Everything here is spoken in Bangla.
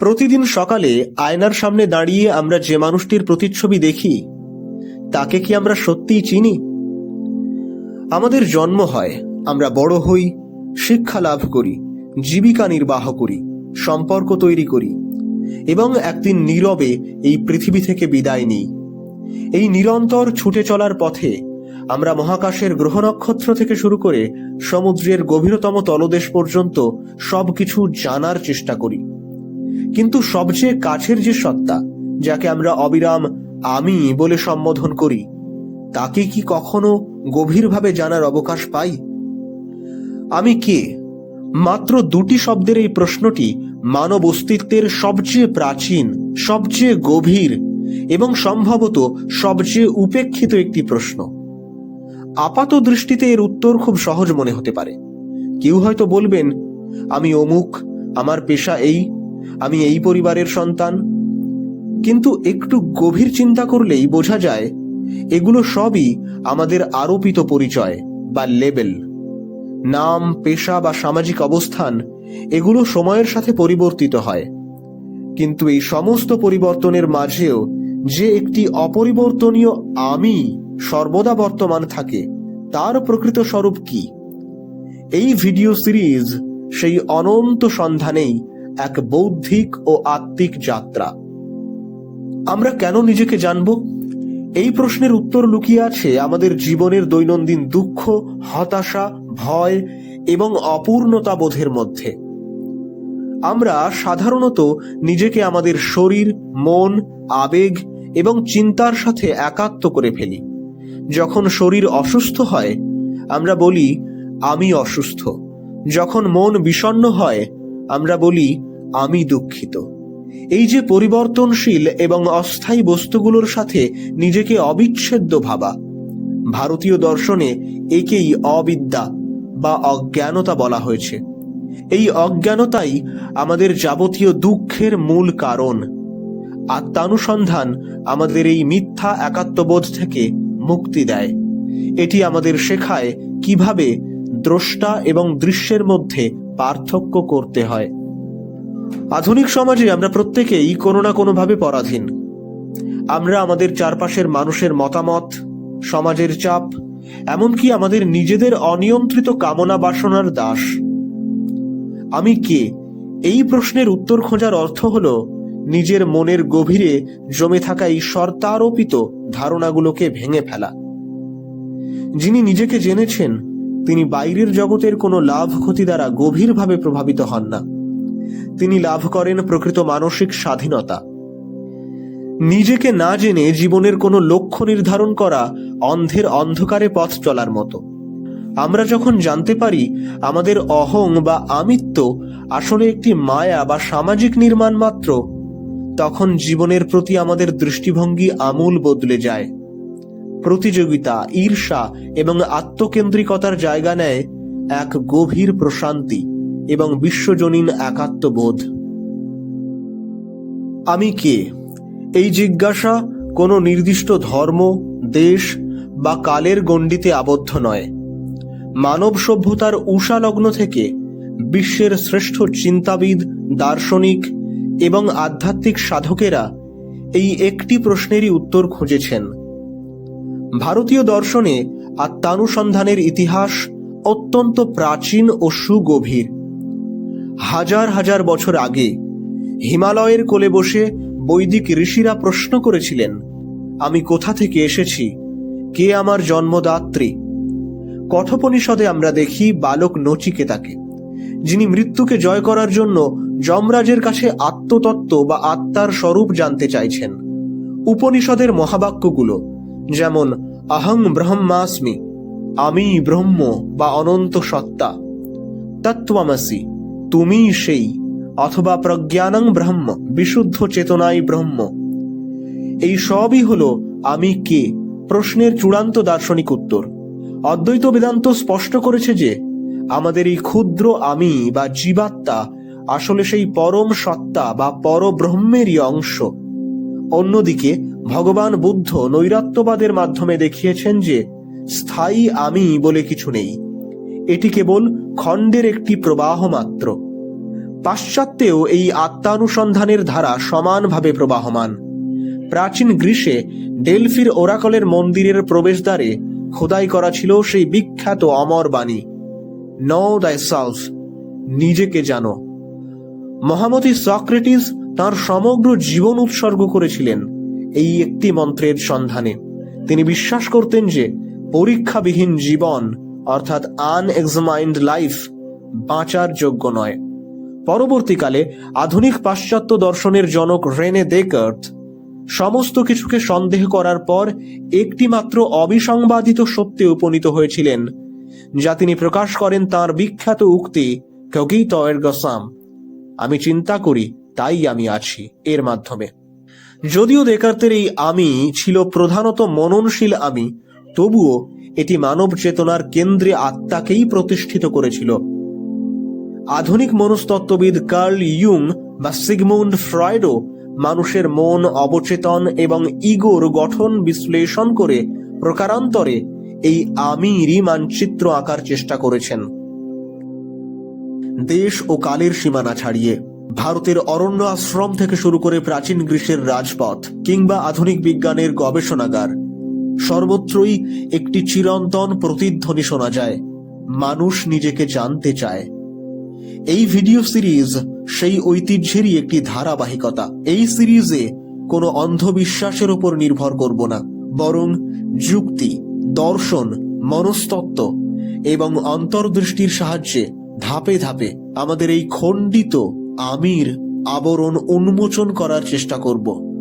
প্রতিদিন সকালে আয়নার সামনে দাঁড়িয়ে আমরা যে মানুষটির প্রতিচ্ছবি দেখি তাকে কি আমরা সত্যিই চিনি? আমাদের জন্ম হয়, আমরা বড় হই, শিক্ষা লাভ করি, জীবিকা নির্বাহ করি, সম্পর্ক তৈরি করি এবং একদিন নীরবে এই পৃথিবী থেকে বিদায় নিই। এই নিরন্তর ছুটে চলার পথে আমরা মহাকাশের গ্রহ নক্ষত্র থেকে শুরু করে সমুদ্রের গভীরতম তলদেশ পর্যন্ত সবকিছু জানার চেষ্টা করি। কিন্তু সবচেয়ে কাছের যে সত্তা, যাকে আমরা অবিরাম আমি বলে সম্বোধন করি, তাকে কি কখনো গভীরভাবে জানার অবকাশ পাই? আমি কে? মাত্র দুটি শব্দের এই প্রশ্নটি মানব অস্তিত্বের সবচেয়ে প্রাচীন, সবচেয়ে গভীর এবং সম্ভবত সবচেয়ে উপেক্ষিত একটি প্রশ্ন। আপাত দৃষ্টিতে এর উত্তর খুব সহজ মনে হতে পারে। কেউ হয়তো বলবেন, আমি অমুক, আমার পেশা এই, আমি এই পরিবারের সন্তান। কিন্তু একটু গভীর চিন্তা করলেই বোঝা যায় এগুলো সবই আমাদের আরোপিত পরিচয় বা লেবেল। নাম, পেশা বা সামাজিক অবস্থান এগুলো সময়ের সাথে পরিবর্তিত হয়, কিন্তু এই সমস্ত পরিবর্তনের মাঝেও যে একটি অপরিবর্তনীয় আমি সর্বদা বর্তমান থাকে, তার প্রকৃত স্বরূপ কি? এই ভিডিও সিরিজ সেই অনন্ত সন্ধানেই এক বৌদ্ধিক ও আত্মিক যাত্রা। আমরা কেন নিজেকে জানব? এই প্রশ্নের উত্তর লুকিয়ে আছে আমাদের জীবনের দৈনন্দিন দুঃখ, হতাশা, ভয় এবং অপূর্ণতা বোধের মধ্যে। আমরা সাধারণত নিজেকে আমাদের শরীর, মন, আবেগ এবং চিন্তার সাথে একাত্ম করে ফেলি। যখন শরীর অসুস্থ হয় আমরা বলি আমি অসুস্থ। যখন মন বিষণ্ণ হয় আমরা বলি আমি দুঃখিত। এই যে পরিবর্তনশীল এবং অস্থায়ী বস্তুগুলোর সাথে নিজেকে অবিচ্ছেদ্য ভাবা, ভারতীয় দর্শনে একেই অবিদ্যা বা অজ্ঞানতা বলা হয়েছে। এই অজ্ঞানতাই আমাদের যাবতীয় দুঃখের মূল কারণ। আত্মানুসন্ধান আমাদের এই মিথ্যা একাত্মবোধ থেকে মুক্তি দেয়। এটি আমাদের শেখায় কিভাবে দ্রষ্টা এবং দৃশ্যের মধ্যে পার্থক্য করতে হয়। আধুনিক সমাজে আমরা প্রত্যেকেই কোনো না কোনোভাবে পরাধীন। আমরা আমাদের চারপাশের মানুষের মতামত, সমাজের চাপ, এমনকি আমাদের নিজেদের অনিয়ন্ত্রিত কামনা বাসনার দাস। আমি কে? এই প্রশ্নের উত্তর খোঁজার অর্থ হল নিজের মনের গভীরে জমে থাকা এই শর্তারোপিত ধারণাগুলোকে ভেঙে ফেলা। যিনি নিজেকে জেনেছেন তিনি বাইরের জগতের কোনো লাভ ক্ষতি দ্বারা গভীরভাবে প্রভাবিত হন না। তিনি লাভ করেন প্রকৃত মানসিক স্বাধীনতা। নিজেকে না জেনে জীবনের কোনো লক্ষ্য নির্ধারণ করা অন্ধের অন্ধকারে পথ চলার মতো। আমরা যখন জানতে পারি আমাদের অহং বা আমিত্ব আসলে একটি মায়া বা সামাজিক নির্মাণ মাত্র, তখন জীবনের প্রতি আমাদের দৃষ্টিভঙ্গি আমূল বদলে যায়। প্রতিযোগিতা, ঈর্ষা এবং আত্মকেন্দ্রিকতার জায়গা নেয় এক গভীর প্রশান্তি এবং বিশ্বজনীন একাত্মবোধ। আমি কে? এই জিজ্ঞাসা কোনো নির্দিষ্ট ধর্ম, দেশ বা কালের গণ্ডিতে আবদ্ধ নয়। মানব সভ্যতার উষালগ্ন থেকে বিশ্বের শ্রেষ্ঠ চিন্তাবিদ, দার্শনিক এবং আধ্যাত্মিক সাধকেরা এই একটি প্রশ্নেরই উত্তর খুঁজেছেন। ভারতীয় দর্শনে আত্মানুসন্ধানের ইতিহাস অত্যন্ত প্রাচীন ও সুগভীর। হাজার হাজার বছর আগে হিমালয়ের কোলে বসে বৈদিক ঋষিরা প্রশ্ন করেছিলেন, আমি কোথা থেকে এসেছি? কে আমার জন্মদাত্রী? কঠোপনিষদে আমরা দেখি বালক নচিকেতাকে, যিনি মৃত্যুকে জয় করার জন্য যমরাজের কাছে আত্মতত্ত্ব বা আত্মার স্বরূপ জানতে চাইছেন। উপনিষদের মহাবাক্যগুলো যেমন অহং ব্রহ্মাস্মি, আমি ব্রহ্ম বা অনন্ত সত্তা, তত্ত্বমসি, তুমি সেই, অথবা প্রজ্ঞানং ব্রহ্ম, বিশুদ্ধ চেতনাই ব্রহ্ম, এই সবই হলো আমি কে প্রশ্নের চূড়ান্ত দার্শনিক উত্তর। অদ্বৈত বেদান্ত স্পষ্ট করেছে যে আমাদের এই ক্ষুদ্র আমি বা জীবাত্মা আসলে সেই পরম সত্তা বা পরব্রহ্মেরই অংশ। অন্যদিকে ভগবান বুদ্ধ নৈরাত্যবাদের মাধ্যমে দেখিয়েছেন যে স্থায়ী আমি বলে কিছু নেই, এটি কেবল খণ্ডের একটি প্রবাহ মাত্র। পাশ্চাত্যেও এই আত্মানুসন্ধানের ধারা সমানভাবে প্রবাহমান। প্রাচীন গ্রীসে ডেলফির ওরাকলের মন্দিরের প্রবেশদ্বারে খোদাই করা ছিল সেই বিখ্যাত অমর বাণী, নো thyself, নিজেকে জানো। মহামতি সক্রেটিস তাঁর সমগ্র জীবন উৎসর্গ করেছিলেন এই একটি মন্ত্রের সন্ধানে। তিনি বিশ্বাস করতেন যে পরীক্ষাবিহীন জীবন অর্থাৎ আনএক্সামাইন্ড লাইফ বাঁচার যোগ্য নয়। পরবর্তীকালে আধুনিক পাশ্চাত্য দর্শনের জনক রেনে দেকার্ত সমস্ত কিছুকে সন্দেহ করার পর একটি মাত্র অবিসংবাদিত সত্যে উপনীত হয়েছিলেন, যা তিনি প্রকাশ করেন তাঁর বিখ্যাত উক্তি কগিটো এরগো সাম, আমি চিন্তা করি তাই আমি আছি এর মাধ্যমে। যদিও দেকার্তের এই আমি ছিল প্রধানত মননশীল আমি, তবুও এটি মানব চেতনার কেন্দ্রে আত্মাকেই প্রতিষ্ঠিত করেছিল। আধুনিক মনস্তত্ত্ববিদ কার্ল ইয়ুং বা সিগমুন্ড ফ্রয়েডও মানুষের মন, অবচেতন এবং ইগোর গঠন বিশ্লেষণ করে প্রকারান্তরে এই আমিরই মানচিত্র আঁকার চেষ্টা করেছেন। দেশ ও কালের সীমানা ছাড়িয়ে ভারতের অরণ্য আশ্রম থেকে শুরু করে প্রাচীন গ্রীসের রাজপথ কিংবা আধুনিক বিজ্ঞানের গবেষণাগার, সর্বত্রই একটি চিরন্তন প্রতিধ্বনি শোনা যায়, মানুষ নিজেকে জানতে চায়। এই ভিডিও সিরিজ সেই ঐতিহ্যেরই একটি ধারাবাহিকতা। এই সিরিজে কোনো অন্ধবিশ্বাসের উপর নির্ভর করব না, বরং যুক্তি, দর্শন, মনস্তত্ত্ব এবং অন্তর্দৃষ্টির সাহায্যে ধাপে ধাপে আমাদের এই খণ্ডিত আমির আবরণ উন্মোচন করার চেষ্টা করব।